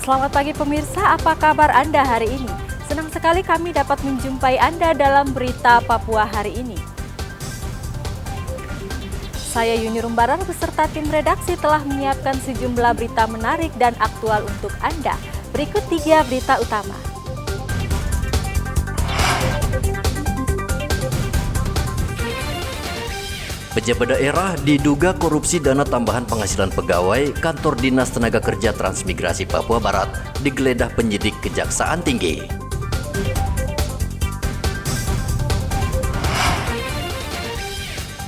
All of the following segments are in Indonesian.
Selamat pagi pemirsa, apa kabar Anda hari ini? Senang sekali kami dapat menjumpai Anda dalam berita Papua hari ini. Saya Yuni Rumbarar beserta tim redaksi telah menyiapkan sejumlah berita menarik dan aktual untuk Anda. Berikut 3 berita utama. Pejabat daerah diduga korupsi dana tambahan penghasilan pegawai Kantor Dinas Tenaga Kerja Transmigrasi Papua Barat digeledah penyidik Kejaksaan Tinggi.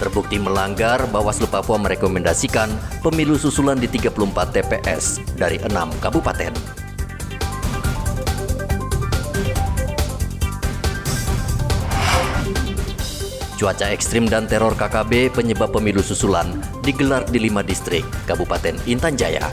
Terbukti melanggar, Bawaslu Papua merekomendasikan pemilu susulan di 34 TPS dari 6 kabupaten. Cuaca ekstrim dan teror KKB penyebab pemilu susulan digelar di 5 distrik Kabupaten Intan Jaya.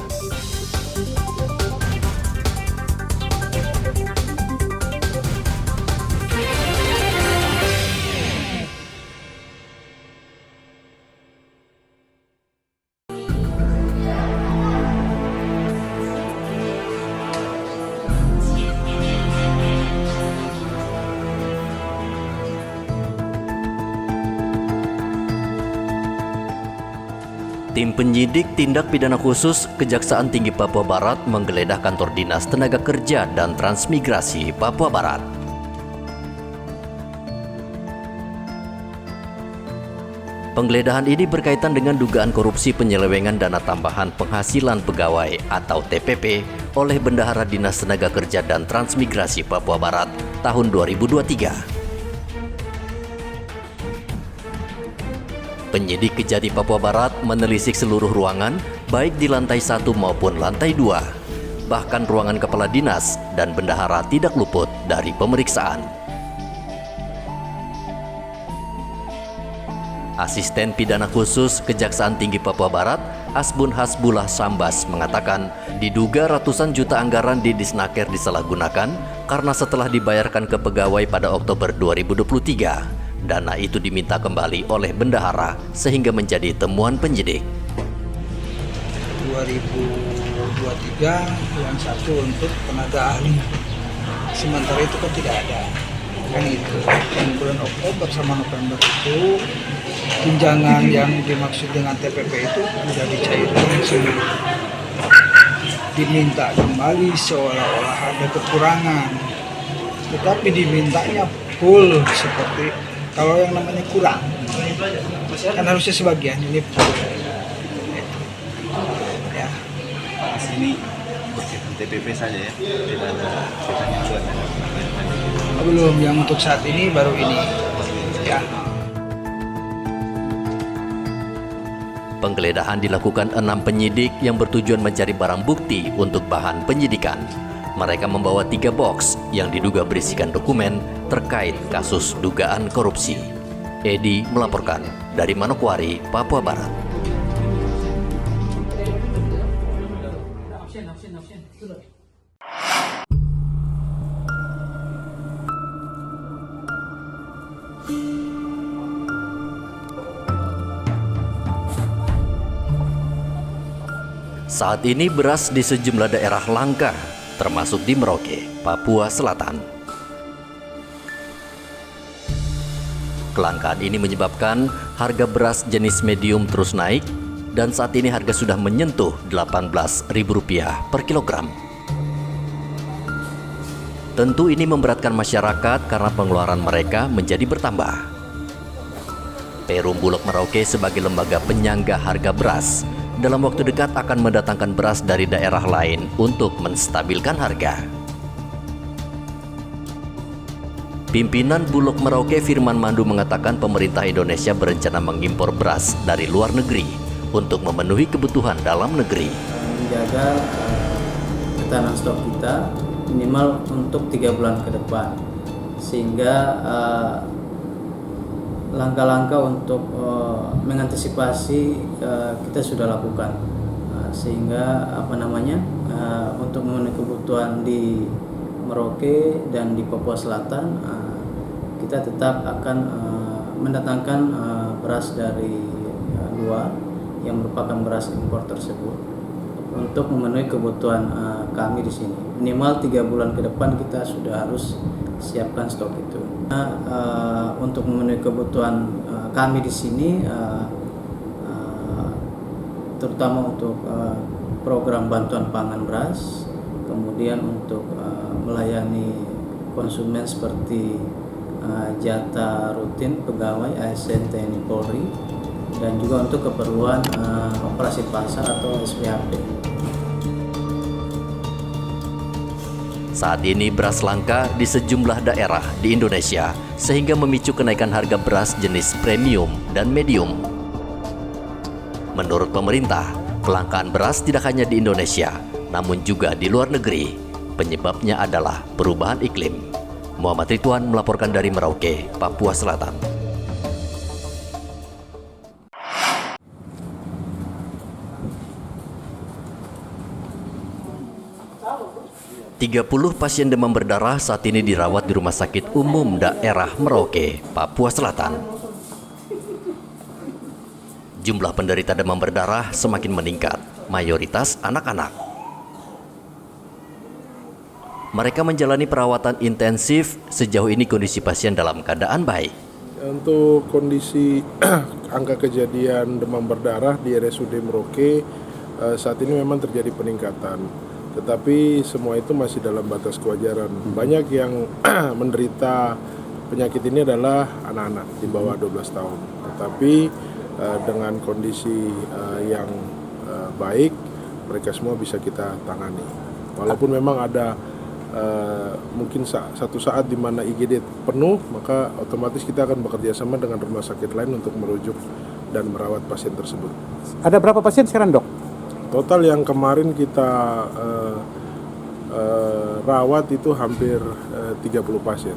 Tim penyidik tindak pidana khusus Kejaksaan Tinggi Papua Barat menggeledah kantor Dinas Tenaga Kerja dan Transmigrasi Papua Barat. Penggeledahan ini berkaitan dengan dugaan korupsi penyelewengan dana tambahan penghasilan pegawai atau TPP oleh Bendahara Dinas Tenaga Kerja dan Transmigrasi Papua Barat tahun 2023. Penyidik Kejati Papua Barat menelisik seluruh ruangan, baik di lantai 1 maupun lantai 2. Bahkan ruangan kepala dinas dan bendahara tidak luput dari pemeriksaan. Asisten Pidana Khusus Kejaksaan Tinggi Papua Barat, Asbun Hasbullah Sambas mengatakan, diduga ratusan juta anggaran di Disnaker disalahgunakan karena setelah dibayarkan ke pegawai pada Oktober 2023. Dana itu diminta kembali oleh bendahara sehingga menjadi temuan penyidik. 2023 yang satu untuk tenaga ahli. Sementara itu kan tidak ada. Kan itu. Yang bulan Oktober sama November itu tunjangan yang dimaksud dengan TPP itu sudah dicairkan semua. Diminta kembali seolah-olah ada kekurangan. Tetapi dimintanya full seperti kalau yang namanya kurang, kan harusnya sebagian ini ya. Sini TPP saja ya, tidak ada buat. Belum, yang untuk saat ini baru ini ya. Penggeledahan dilakukan 6 penyidik yang bertujuan mencari barang bukti untuk bahan penyidikan. Mereka membawa 3 box yang diduga berisikan dokumen terkait kasus dugaan korupsi. Edi melaporkan dari Manokwari, Papua Barat. Saat ini beras di sejumlah daerah langka, termasuk di Merauke, Papua Selatan. Kelangkaan ini menyebabkan harga beras jenis medium terus naik dan saat ini harga sudah menyentuh Rp18.000 per kilogram. Tentu ini memberatkan masyarakat karena pengeluaran mereka menjadi bertambah. Perum Bulog Merauke sebagai lembaga penyangga harga beras dalam waktu dekat akan mendatangkan beras dari daerah lain untuk menstabilkan harga. Pimpinan Bulog Merauke Firman Mandu mengatakan pemerintah Indonesia berencana mengimpor beras dari luar negeri untuk memenuhi kebutuhan dalam negeri. Menjaga ketahanan stok kita minimal untuk 3 bulan ke depan, sehingga langkah-langkah untuk mengantisipasi kita sudah lakukan, sehingga untuk memenuhi kebutuhan di Merauke dan di Papua Selatan, kita tetap akan mendatangkan beras dari luar yang merupakan beras impor tersebut untuk memenuhi kebutuhan kami di sini. Minimal 3 bulan ke depan kita sudah harus siapkan stok itu. Untuk memenuhi kebutuhan kami di sini, terutama untuk program bantuan pangan beras, kemudian untuk melayani konsumen seperti jatah rutin pegawai ASN TNI Polri, dan juga untuk keperluan operasi pasar atau SPHP. Saat ini beras langka di sejumlah daerah di Indonesia sehingga memicu kenaikan harga beras jenis premium dan medium. Menurut pemerintah, kelangkaan beras tidak hanya di Indonesia, namun juga di luar negeri. Penyebabnya adalah perubahan iklim. Muhammad Ridwan melaporkan dari Merauke, Papua Selatan. ...30 pasien demam berdarah saat ini dirawat di Rumah Sakit Umum Daerah Merauke, Papua Selatan. Jumlah penderita demam berdarah semakin meningkat, mayoritas anak-anak. Mereka menjalani perawatan intensif. Sejauh ini kondisi pasien dalam keadaan baik. Untuk kondisi angka kejadian demam berdarah di RSUD Merauke saat ini memang terjadi peningkatan, tetapi semua itu masih dalam batas kewajaran. Banyak yang menderita penyakit ini adalah anak-anak di bawah 12 tahun, tetapi dengan kondisi yang baik, mereka semua bisa kita tangani. Walaupun memang ada mungkin satu saat di mana IGD penuh, maka otomatis kita akan bekerja sama dengan rumah sakit lain untuk merujuk dan merawat pasien tersebut. Ada berapa pasien sekarang, Dok? Total yang kemarin kita rawat itu hampir 30 pasien.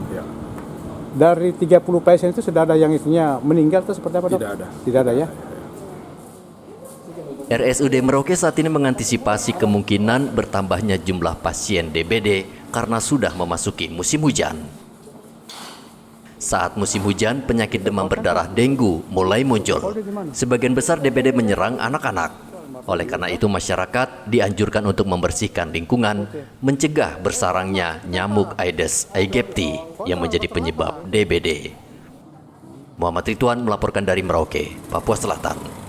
Ya. Dari 30 pasien itu sudah ada yang isinya meninggal atau seperti apa, Dok? Tidak ada. Tidak ada ya? RSUD Merauke saat ini mengantisipasi kemungkinan bertambahnya jumlah pasien DBD karena sudah memasuki musim hujan. Saat musim hujan, penyakit demam berdarah dengue mulai muncul. Sebagian besar DBD menyerang anak-anak. Oleh karena itu, masyarakat dianjurkan untuk membersihkan lingkungan, mencegah bersarangnya nyamuk Aedes aegypti yang menjadi penyebab DBD. Muhammad Ridwan melaporkan dari Merauke, Papua Selatan.